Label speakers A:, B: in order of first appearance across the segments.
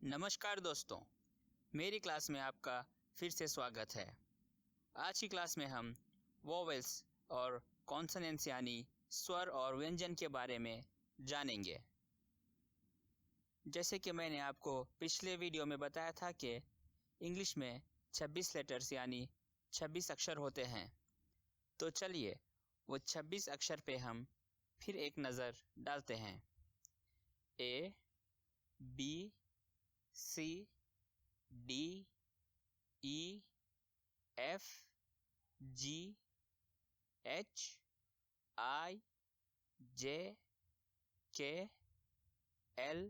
A: नमस्कार दोस्तों, मेरी क्लास में आपका फिर से स्वागत है। आज की क्लास में हम वोवेल्स और कॉन्सोनेंट्स यानी स्वर और व्यंजन के बारे में जानेंगे। जैसे कि मैंने आपको पिछले वीडियो में बताया था कि इंग्लिश में 26 लेटर्स यानी 26 अक्षर होते हैं। तो चलिए वो 26 अक्षर पे हम फिर एक नज़र डालते हैं। A, B, C, D, E, F, G, H, I, J, K, L,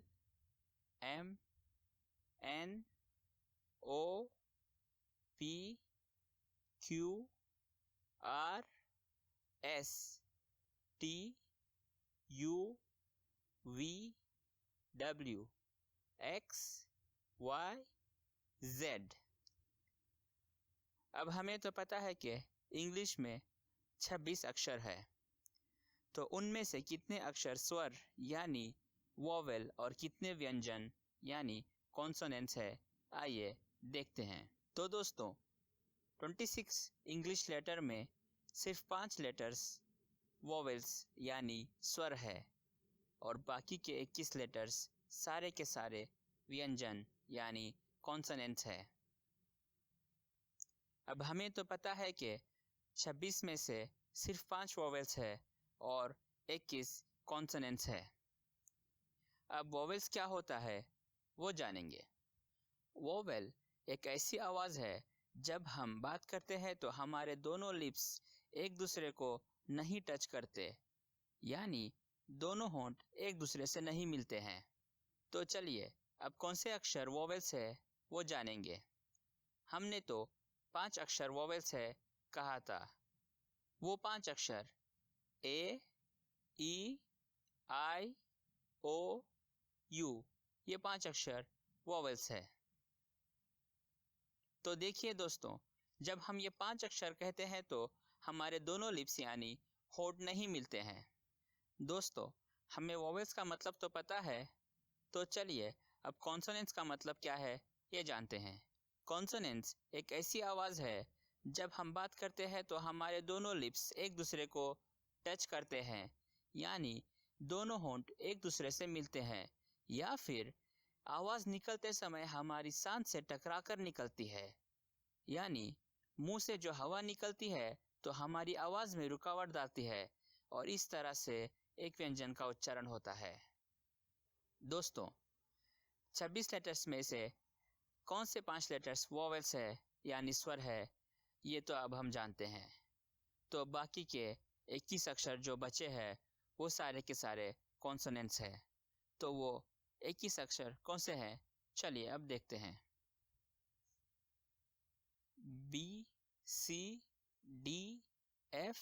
A: M, N, O, P, Q, R, S, T, U, V, W, X, Y, Z। अब हमें तो पता है कि इंग्लिश में 26 अक्षर है, तो उनमें से कितने अक्षर स्वर यानी वोवेल और कितने व्यंजन यानी कॉन्सोनेंट्स है, आइए देखते हैं। तो दोस्तों 26 इंग्लिश लेटर में सिर्फ 5 लेटर्स वोवेल्स यानी स्वर है और बाकी के 21 लेटर्स सारे के सारे व्यंजन यानी कॉन्सोनेंट्स है। अब हमें तो पता है कि 26 में से सिर्फ 5 वोवेल्स है और 21 कॉन्सोनेंट्स है। अब वोवेल्स क्या होता है वो जानेंगे। वोवेल एक ऐसी आवाज़ है जब हम बात करते हैं तो हमारे दोनों लिप्स एक दूसरे को नहीं टच करते, यानी दोनों होंठ एक दूसरे से नहीं मिलते हैं। तो चलिए अब कौन से अक्षर वोवेल्स है वो जानेंगे। हमने तो 5 अक्षर वोवेल्स है कहा था। वो 5 अक्षर A, E, I, O, U, ये 5 अक्षर वोवेल्स है। तो देखिए दोस्तों, जब हम ये 5 अक्षर कहते हैं तो हमारे दोनों लिप्स यानी होंठ नहीं मिलते हैं। दोस्तों हमें वोवेल्स का मतलब तो पता है, तो चलिए अब कॉन्सोनेंट्स का मतलब क्या है ये जानते हैं। कॉन्सोनेंट्स एक ऐसी आवाज़ है जब हम बात करते हैं तो हमारे दोनों लिप्स एक दूसरे को टच करते हैं, यानी दोनों होंठ एक दूसरे से मिलते हैं, या फिर आवाज़ निकलते समय हमारी सांस से टकराकर निकलती है, यानी मुंह से जो हवा निकलती है तो हमारी आवाज़ में रुकावट डालती है और इस तरह से एक व्यंजन का उच्चारण होता है। दोस्तों 26 लेटर्स में से कौन से 5 लेटर्स वोवेल्स है यानी स्वर है, ये तो अब हम जानते हैं। तो बाकी के 21 अक्षर जो बचे हैं वो सारे के सारे कॉन्सोनेंट्स हैं। तो वो 21 अक्षर कौन से हैं, चलिए अब देखते हैं। B, C, D, F,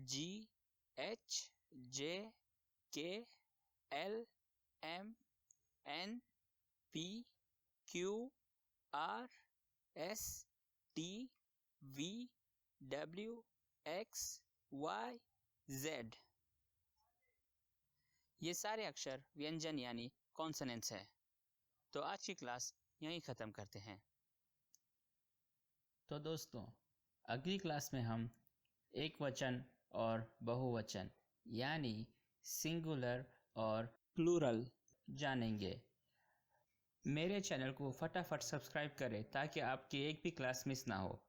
A: G, H, J, K, L, M, N, P, Q, R, S, T, V, W, X, Y, Z। ये सारे अक्षर व्यंजन यानी कॉन्सोनेंट्स है। तो आज की क्लास यहीं ख़त्म करते हैं।
B: तो दोस्तों अगली क्लास में हम एक वचन और बहुवचन यानी सिंगुलर और प्लूरल जानेंगे। मेरे चैनल को फटाफट सब्सक्राइब करें ताकि आपकी एक भी क्लास मिस ना हो।